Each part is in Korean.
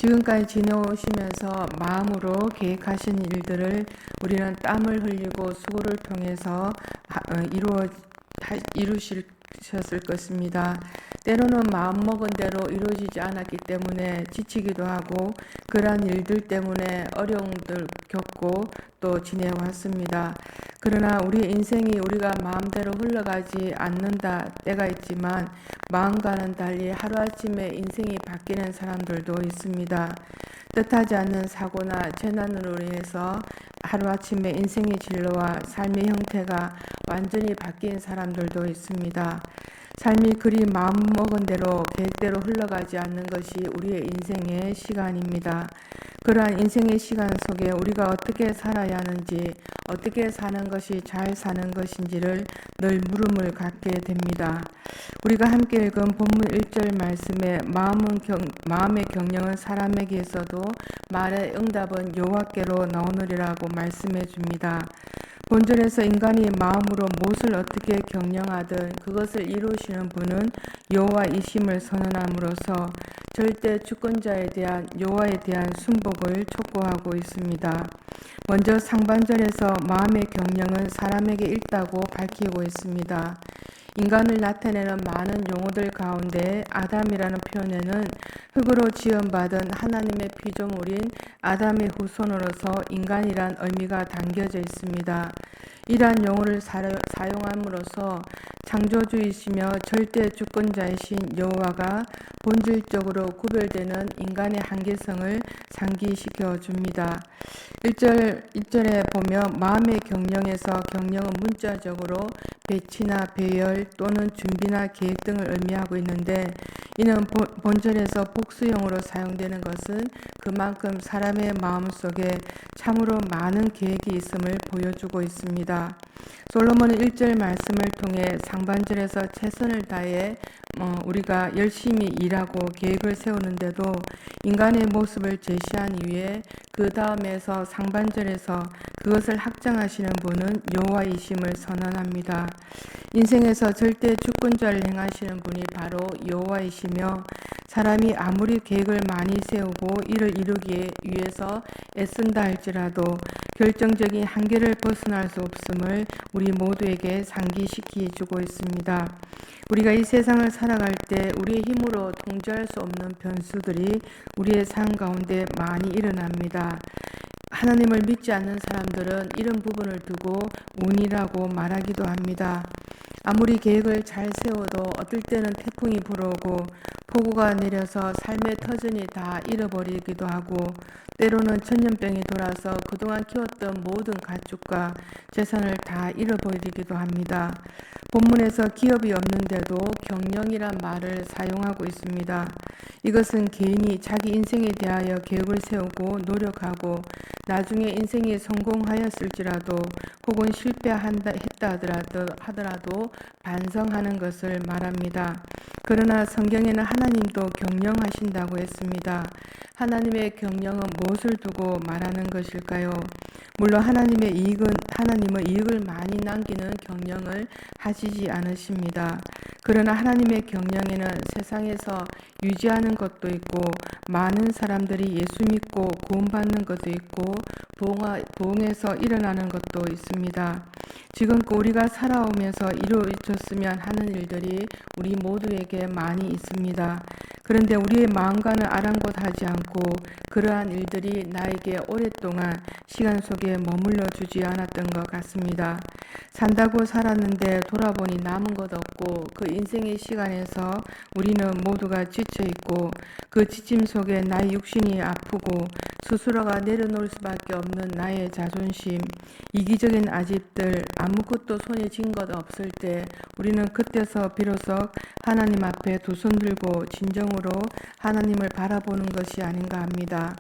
지금까지 지내오시면서 마음으로 계획하신 일들을 우리는 땀을 흘리고 수고를 통해서 이루셨을 것입니다. 때로는 마음먹은 대로 이루어지지 않았기 때문에 지치기도 하고 그러한 일들 때문에 어려움들 겪고 또 지내왔습니다. 그러나 우리 인생이 우리가 마음대로 흘러가지 않는다 때가 있지만 마음과는 달리 하루아침에 인생이 바뀌는 사람들도 있습니다. 뜻하지 않는 사고나 재난으로 인해서 하루아침에 인생의 진로와 삶의 형태가 완전히 바뀐 사람들도 있습니다. 삶이 그리 마음먹은 대로 계획대로 흘러가지 않는 것이 우리의 인생의 시간입니다. 그러한 인생의 시간 속에 우리가 어떻게 살아야 하는지, 어떻게 사는 것이 잘 사는 것인지를 늘 물음을 갖게 됩니다. 우리가 함께 읽은 본문 1절 말씀에 마음의 경영은 사람에게 있어도 말의 응답은 여호와께로 나오느리라고 말씀해 줍니다. 본절에서 인간이 마음으로 무엇을 어떻게 경영하든 그것을 이루시는 분은 여호와이심을 선언함으로써 절대 주권자에 대한 여호와에 대한 순복을 촉구하고 있습니다. 먼저 상반절에서 마음의 경영은 사람에게 있다고 밝히고 있습니다. 인간을 나타내는 많은 용어들 가운데 아담이라는 표현에는 흙으로 지음받은 하나님의 피조물인 아담의 후손으로서 인간이란 의미가 담겨져 있습니다. 이러한 용어를 사용함으로써 창조주이시며 절대 주권자이신 여호와가 본질적으로 구별되는 인간의 한계성을 상기시켜 줍니다. 1절에 보면 마음의 경영에서 경영은 문자적으로 배치나 배열 또는 준비나 계획 등을 의미하고 있는데 이는 본절에서 복수형으로 사용되는 것은 그만큼 사람의 마음속에 참으로 많은 계획이 있음을 보여주고 있습니다. 솔로몬은 1절 말씀을 통해 상반절에서 최선을 다해 우리가 열심히 일하고 계획을 세우는데도 인간의 모습을 제시한 이후에 그 다음에서 상반절에서 그것을 확장하시는 분은 여호와이심을 선언합니다. 인생에서 절대 주권자를 행하시는 분이 바로 여호와이시며 사람이 아무리 계획을 많이 세우고 이를 이루기 위해서 애쓴다 할지라도 결정적인 한계를 벗어날 수 없음을 우리 모두에게 상기시키주고 있습니다. 우리가 이 세상을 살아갈 때 우리의 힘으로 통제할 수 없는 변수들이 우리의 삶 가운데 많이 일어납니다. 하나님을 믿지 않는 사람들은 이런 부분을 두고 운이라고 말하기도 합니다. 아무리 계획을 잘 세워도 어떨 때는 태풍이 불어오고 폭우가 내려서 삶의 터전이 다 잃어버리기도 하고 때로는 전염병이 돌아서 그동안 키웠던 모든 가축과 재산을 다 잃어버리기도 합니다. 본문에서 기업이 없는데도 경영이란 말을 사용하고 있습니다. 이것은 개인이 자기 인생에 대하여 계획을 세우고 노력하고 나중에 인생이 성공하였을지라도 혹은 실패했다 하더라도 반성하는 것을 말합니다. 그러나 성경에는 하나님도 경영하신다고 했습니다. 하나님의 경영은 무엇을 두고 말하는 것일까요? 물론 하나님은 이익을 많이 남기는 경영을 하시지 않으십니다. 그러나 하나님의 경영에는 세상에서 유지하는 것도 있고 많은 사람들이 예수 믿고 구원받는 것도 있고 부흥에서 일어나는 것도 있습니다. 지금껏 우리가 살아오면서 이루어졌으면 하는 일들이 우리 모두에게 많이 있습니다. 그런데 우리의 마음과는 아랑곳하지 않고 그러한 일들이 나에게 오랫동안 시간 속에 머물러 주지 않았던 것 같습니다. 산다고 살았는데 돌아보니 남은 것 없고 그 인생의 시간에서 우리는 모두가 지쳐있고 그 지침 속에 나의 육신이 아프고 스스로가 내려놓을 수밖에 없는 나의 자존심, 이기적인 아집들, 아무것도 손에 쥔 것 없을 때 우리는 그때서 비로소 하나님 앞에 두 손 들고 진정으로 하나님을 바라보는 것이 아닌가 합니다.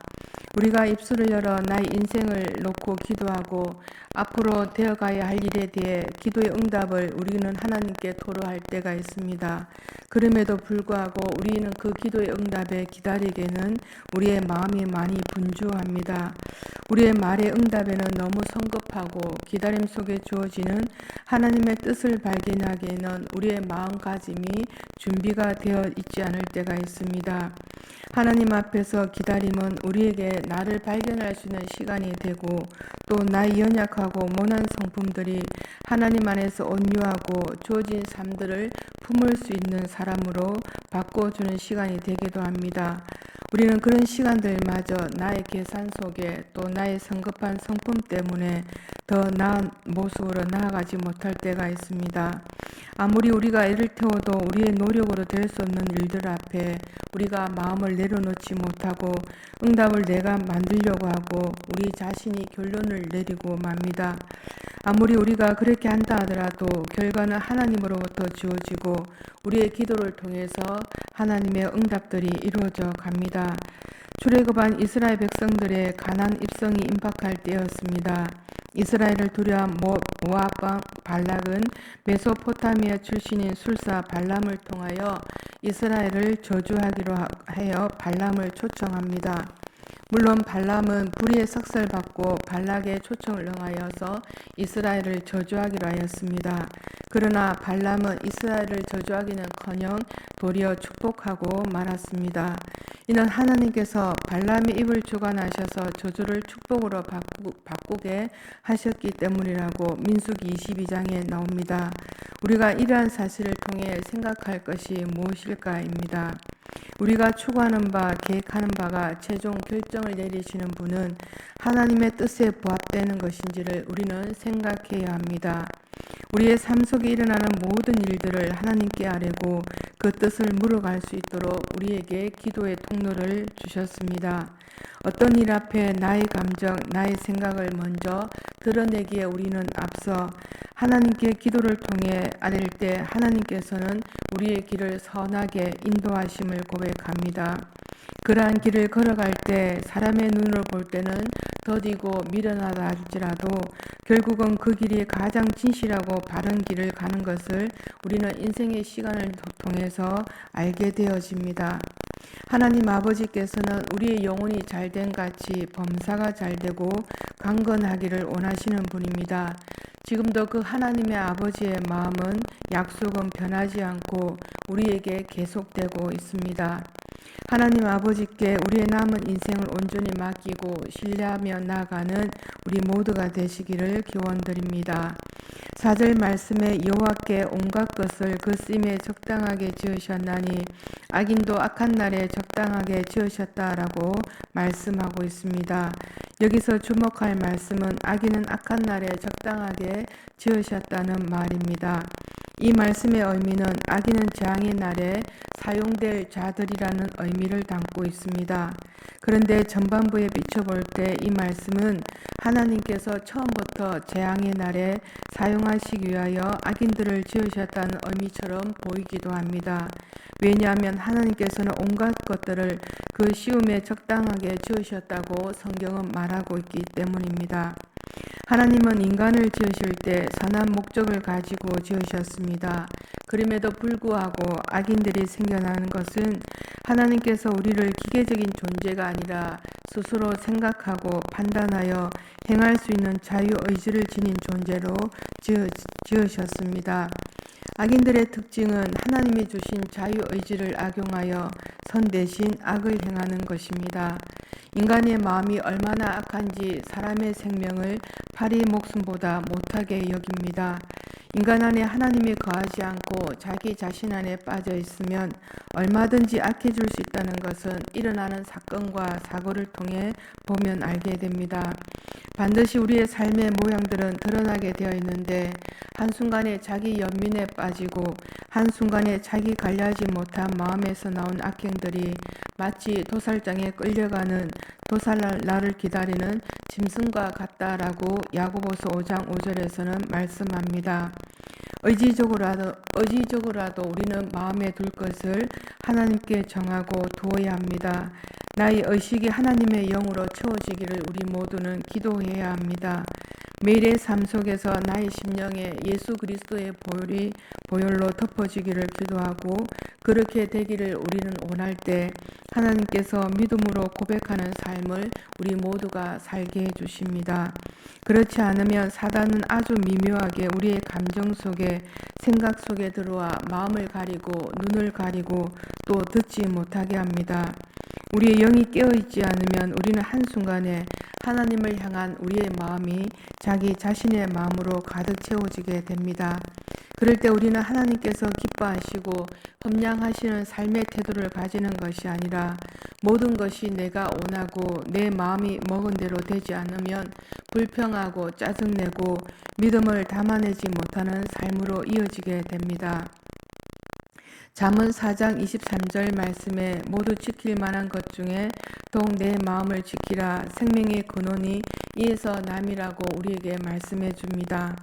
우리가 입술을 열어 나의 인생을 놓고 기도하고 앞으로 되어가야 할 일에 대해 기도의 응답을 우리는 하나님께 토로할 때가 있습니다. 그럼에도 불구하고 우리는 그 기도의 응답에 기다리기에는 우리의 마음이 많이 분주합니다. 우리의 말의 응답에는 너무 성급하고 기다림 속에 주어지는 하나님의 뜻을 발견하기에는 우리의 마음가짐이 준비가 되어 있지 않을 때가 있습니다. 하나님 앞에서 기다림은 우리에게 나를 발견할 수 있는 시간이 되고 또 나의 연약하고 모난 성품들이 하나님 안에서 온유하고 주어진 삶들을 품을 수 있는 사람으로 바꿔주는 시간이 되기도 합니다. 우리는 그런 시간들마저 나의 계산 속에 또 나의 성급한 성품 때문에 더 나은 모습으로 나아가지 못할 때가 있습니다. 아무리 우리가 애를 태워도 우리의 노력으로 될 수 없는 일들 앞에 우리가 마음을 내려놓지 못하고 응답을 내가 만들려고 하고 우리 자신이 결론을 내리고 맙니다. 아무리 우리가 그렇게 한다 하더라도 결과는 하나님으로부터 주어지고 우리의 기도를 통해서 하나님의 응답들이 이루어져 갑니다. 출애굽한 이스라엘 백성들의 가나안 입성이 임박할 때였습니다. 이스라엘을 두려워한 모압 왕 발락은 메소포타미아 출신인 술사 발람을 통하여 이스라엘을 저주하기로 하여 발람을 초청합니다. 물론 발람은 불의의 삭설 받고 발락의 초청을 응하여서 이스라엘을 저주하기로 하였습니다. 그러나 발람은 이스라엘을 저주하기는커녕 도리어 축복하고 말았습니다. 이는 하나님께서 발람의 입을 주관하셔서 저주를 축복으로 바꾸게 하셨기 때문이라고 민수기 22장에 나옵니다. 우리가 이러한 사실을 통해 생각할 것이 무엇일까입니다. 우리가 추구하는 바, 계획하는 바가 최종 결정을 내리시는 분은 하나님의 뜻에 부합되는 것인지를 우리는 생각해야 합니다. 우리의 삶 속에 일어나는 모든 일들을 하나님께 아뢰고 그 뜻을 물어갈 수 있도록 우리에게 기도의 통로를 주셨습니다. 어떤 일 앞에 나의 감정, 나의 생각을 먼저 드러내기에 우리는 앞서 하나님께 기도를 통해 아뢰 때 하나님께서는 우리의 길을 선하게 인도하심을 고백합니다. 그러한 길을 걸어갈 때 사람의 눈으로 볼 때는 더디고 미련하다 할지라도 결국은 그 길이 가장 진실하고 바른 길을 가는 것을 우리는 인생의 시간을 통해서 알게 되어집니다. 하나님 아버지께서는 우리의 영혼이 잘된 같이 범사가 잘되고 강건하기를 원하시는 분입니다. 지금도 그 하나님의 아버지의 마음은 약속은 변하지 않고 우리에게 계속되고 있습니다. 하나님 아버지께 우리의 남은 인생을 온전히 맡기고 신뢰하며 나아가는 우리 모두가 되시기를 기원드립니다. 4절 말씀에 여호와께 온갖 것을 그 쓰임에 적당하게 지으셨나니 악인도 악한 날에 적당하게 지으셨다라고 말씀하고 있습니다. 여기서 주목할 말씀은 악인은 악한 날에 적당하게 지으셨다는 말입니다. 이 말씀의 의미는 악인은 재앙의 날에 사용될 자들이라는 의미를 담고 있습니다. 그런데 전반부에 비춰볼 때 이 말씀은 하나님께서 처음부터 재앙의 날에 사용하시기 위하여 악인들을 지으셨다는 의미처럼 보이기도 합니다. 왜냐하면 하나님께서는 온갖 것들을 그 시움에 적당하게 지으셨다고 성경은 말하고 있기 때문입니다. 하나님은 인간을 지으실 때 선한 목적을 가지고 지으셨습니다. 그럼에도 불구하고 악인들이 생겨나는 것은 하나님께서 우리를 기계적인 존재가 아니라 스스로 생각하고 판단하여 행할 수 있는 자유의지를 지닌 존재로 지으셨습니다. 악인들의 특징은 하나님이 주신 자유의지를 악용하여 선 대신 악을 행하는 것입니다. 인간의 마음이 얼마나 악한지 사람의 생명을 파리 목숨보다 못하게 여깁니다. 인간 안에 하나님이 거하지 않고 자기 자신 안에 빠져 있으면 얼마든지 악해질 수 있다는 것은 일어나는 사건과 사고를 통해 보면 알게 됩니다. 반드시 우리의 삶의 모양들은 드러나게 되어 있는데 한순간에 자기 연민에 빠지고 한순간에 자기 관리하지 못한 마음에서 나온 악행들이 마치 도살장에 끌려가는 도살날 날을 기다리는 짐승과 같다라고 야고보서 5장 5절에서는 말씀합니다. 의지적으로라도 우리는 마음에 둘 것을 하나님께 정하고 두어야 합니다. 나의 의식이 하나님의 영으로 채워지기를 우리 모두는 기도해야 합니다. 매일의 삶 속에서 나의 심령에 예수 그리스도의 보혈로 덮어지기를 기도하고 그렇게 되기를 우리는 원할 때 하나님께서 믿음으로 고백하는 삶을 우리 모두가 살게 해주십니다. 그렇지 않으면 사단은 아주 미묘하게 우리의 감정 속에 생각 속에 들어와 마음을 가리고 눈을 가리고 또 듣지 못하게 합니다. 우리의 영이 깨어있지 않으면 우리는 한순간에 하나님을 향한 우리의 마음이 자기 자신의 마음으로 가득 채워지게 됩니다. 그럴 때 우리는 하나님께서 기뻐하시고 험량하시는 삶의 태도를 가지는 것이 아니라 모든 것이 내가 원하고 내 마음이 먹은 대로 되지 않으면 불평하고 짜증내고 믿음을 담아내지 못하는 삶으로 이어지게 됩니다. 잠언 4장 23절 말씀에 모두 지킬 만한 것 중에 더욱 내 마음을 지키라 생명의 근원이 이에서 남이라고 우리에게 말씀해 줍니다.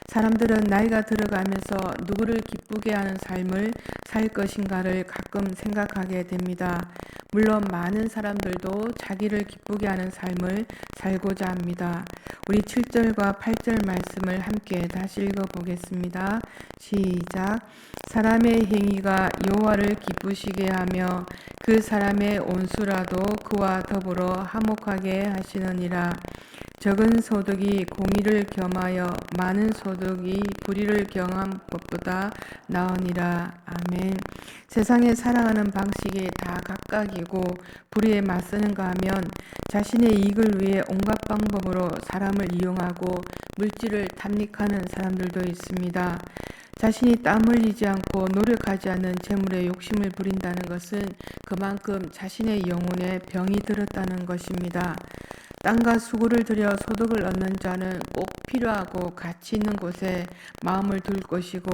사람들은 나이가 들어가면서 누구를 기쁘게 하는 삶을 살 것인가를 가끔 생각하게 됩니다. 물론 많은 사람들도 자기를 기쁘게 하는 삶을 살고자 합니다. 우리 7절과 8절 말씀을 함께 다시 읽어보겠습니다. 시작. 사람의 행위가 여호와를 기쁘시게 하며 그 사람의 온수라도 그와 더불어 화목하게 하시느니라. 적은 소득이 공의를 겸하여 많은 소득이 불의를 경한 것보다 나으니라. 아멘. 세상에 살아가는 방식이 다 각각이고 불의에 맞서는가 하면 자신의 이익을 위해 온갖 방법으로 사람을 이용하고 물질을 탐닉하는 사람들도 있습니다. 자신이 땀 흘리지 않고 노력하지 않는 재물에 욕심을 부린다는 것은 그만큼 자신의 영혼에 병이 들었다는 것입니다. 땀과 수고를 들여 소득을 얻는 자는 꼭 필요하고 가치 있는 곳에 마음을 둘 것이고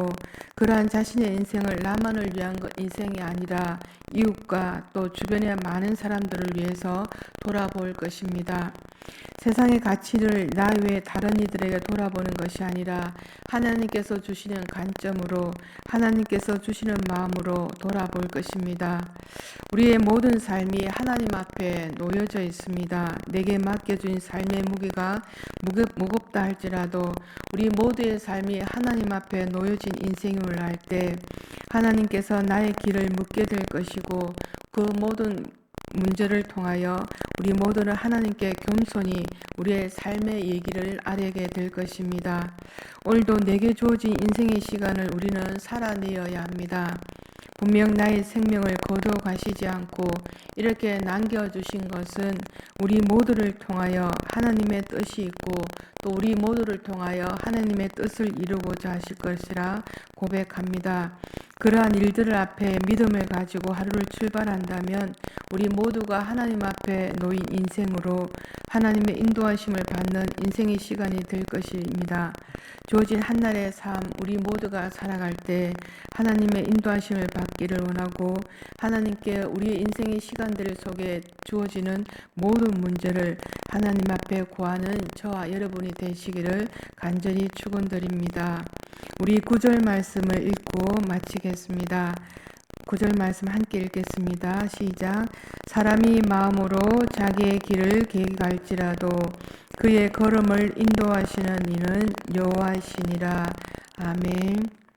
그러한 자신의 인생을 나만을 위한 인생이 아니라 이웃과 또 주변의 많은 사람들을 위해서 돌아볼 것입니다. 세상의 가치를 나 외에 다른 이들에게 돌아보는 것이 아니라 하나님께서 주시는 관점으로 하나님께서 주시는 마음으로 돌아볼 것입니다. 우리의 모든 삶이 하나님 앞에 놓여져 있습니다. 내게 맡겨준 삶의 무게가 무겁다 할지라도 우리 모두의 삶이 하나님 앞에 놓여진 인생을 할 때 하나님께서 나의 길을 묻게 될 것이고 그 모든 문제를 통하여 우리 모두는 하나님께 겸손히 우리의 삶의 얘기를 아뢰게 될 것입니다. 오늘도 내게 주어진 인생의 시간을 우리는 살아내어야 합니다. 분명 나의 생명을 거두어 가시지 않고 이렇게 남겨주신 것은 우리 모두를 통하여 하나님의 뜻이 있고 또 우리 모두를 통하여 하나님의 뜻을 이루고자 하실 것이라 고백합니다. 그러한 일들 앞에 믿음을 가지고 하루를 출발한다면 우리 모두가 하나님 앞에 놓인 인생으로 하나님의 인도하심을 받는 인생의 시간이 될 것입니다. 주어진 한날의 삶 우리 모두가 살아갈 때 하나님의 인도하심을 받기를 원하고 하나님께 우리의 인생의 시간들 속에 주어지는 모든 문제를 하나님 앞에 구하는 저와 여러분이 되시기를 간절히 축원드립니다. 우리 9절 말씀을 읽고 마치겠습니다. 9절 말씀 함께 읽겠습니다. 시작. 사람이 마음으로 자기의 길을 계획할지라도 그의 걸음을 인도하시는 이는 여호와시니라. 아멘.